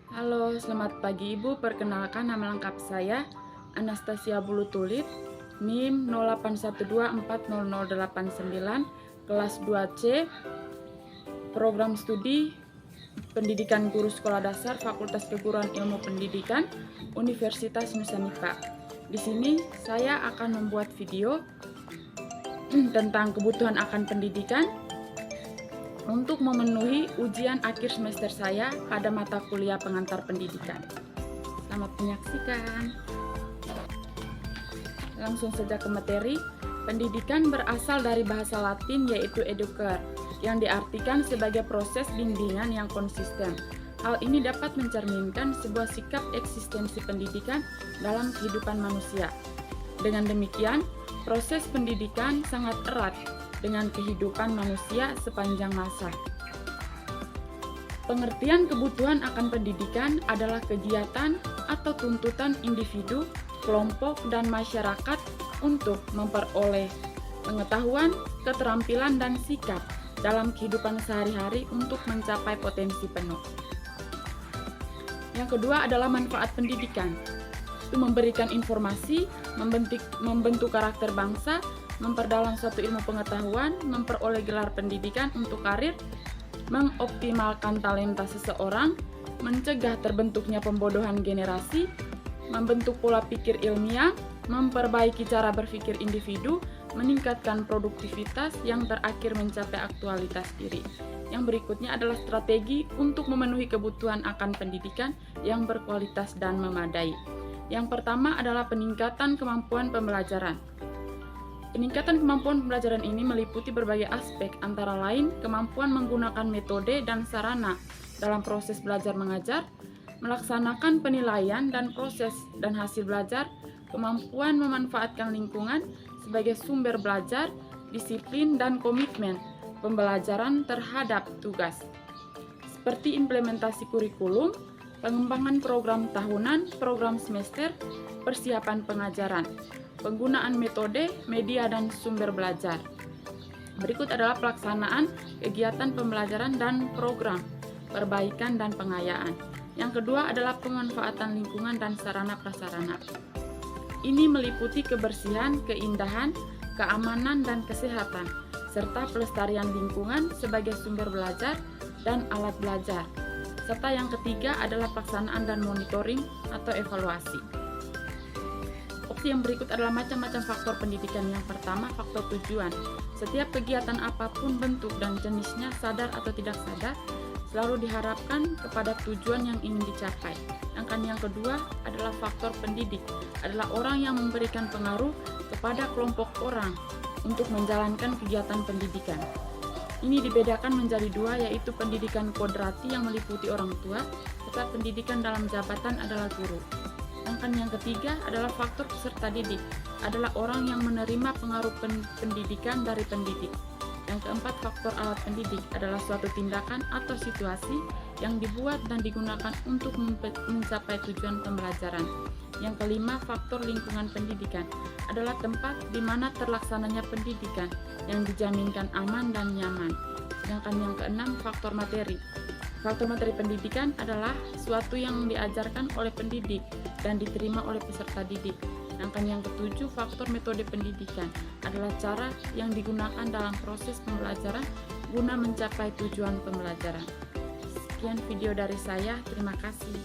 Halo, selamat pagi Ibu. Perkenalkan nama lengkap saya Anastasia Bulutulit, NIM 0812400089, kelas 2C, Program Studi Pendidikan Guru Sekolah Dasar Fakultas Keguruan Ilmu Pendidikan Universitas Nusa Nipah. Di sini saya akan membuat video tentang kebutuhan akan pendidikan untuk memenuhi ujian akhir semester saya pada mata kuliah pengantar pendidikan. Selamat menyaksikan. Langsung saja ke materi. Pendidikan berasal dari bahasa Latin yaitu educare, yang diartikan sebagai proses bimbingan yang konsisten. Hal ini dapat mencerminkan sebuah sikap eksistensi pendidikan dalam kehidupan manusia. Dengan demikian, proses pendidikan sangat erat dengan kehidupan manusia sepanjang masa. Pengertian kebutuhan akan pendidikan adalah kegiatan atau tuntutan individu, kelompok, dan masyarakat untuk memperoleh pengetahuan, keterampilan, dan sikap dalam kehidupan sehari-hari untuk mencapai potensi penuh. Yang kedua adalah manfaat pendidikan. Itu memberikan informasi, membentuk karakter bangsa, memperdalam suatu ilmu pengetahuan, memperoleh gelar pendidikan untuk karir, mengoptimalkan talenta seseorang, mencegah terbentuknya pembodohan generasi, membentuk pola pikir ilmiah, memperbaiki cara berpikir individu, meningkatkan produktivitas, yang terakhir mencapai aktualitas diri. Yang berikutnya adalah strategi untuk memenuhi kebutuhan akan pendidikan yang berkualitas dan memadai. Yang pertama adalah peningkatan kemampuan pembelajaran. Peningkatan kemampuan pembelajaran ini meliputi berbagai aspek, antara lain kemampuan menggunakan metode dan sarana dalam proses belajar mengajar, melaksanakan penilaian dan proses dan hasil belajar, kemampuan memanfaatkan lingkungan sebagai sumber belajar, disiplin dan komitmen pembelajaran terhadap tugas, seperti implementasi kurikulum, pengembangan program tahunan, program semester, persiapan pengajaran, penggunaan metode, media, dan sumber belajar. Berikut adalah pelaksanaan kegiatan pembelajaran dan program, perbaikan dan pengayaan. Yang kedua adalah pemanfaatan lingkungan dan sarana prasarana. Ini meliputi kebersihan, keindahan, keamanan, dan kesehatan, serta pelestarian lingkungan sebagai sumber belajar dan alat belajar. Serta yang ketiga adalah pelaksanaan dan monitoring atau evaluasi. Opsi yang berikut adalah macam-macam faktor pendidikan. Yang pertama, faktor tujuan. Setiap kegiatan apapun bentuk dan jenisnya, sadar atau tidak sadar, selalu diharapkan kepada tujuan yang ingin dicapai. Sedangkan yang kedua adalah faktor pendidik, adalah orang yang memberikan pengaruh kepada kelompok orang untuk menjalankan kegiatan pendidikan. Ini dibedakan menjadi dua, yaitu pendidikan kodrati yang meliputi orang tua, serta pendidikan dalam jabatan adalah guru. Sedangkan yang ketiga adalah faktor peserta didik, adalah orang yang menerima pengaruh pendidikan dari pendidik. Yang keempat, faktor alat pendidik, adalah suatu tindakan atau situasi yang dibuat dan digunakan untuk mencapai tujuan pembelajaran. Yang kelima, faktor lingkungan pendidikan, adalah tempat di mana terlaksananya pendidikan yang dijaminkan aman dan nyaman. Sedangkan yang keenam, faktor materi. Faktor materi pendidikan adalah suatu yang diajarkan oleh pendidik dan diterima oleh peserta didik. Sedangkan yang ketujuh, faktor metode pendidikan, adalah cara yang digunakan dalam proses pembelajaran guna mencapai tujuan pembelajaran. Sekian video dari saya, terima kasih.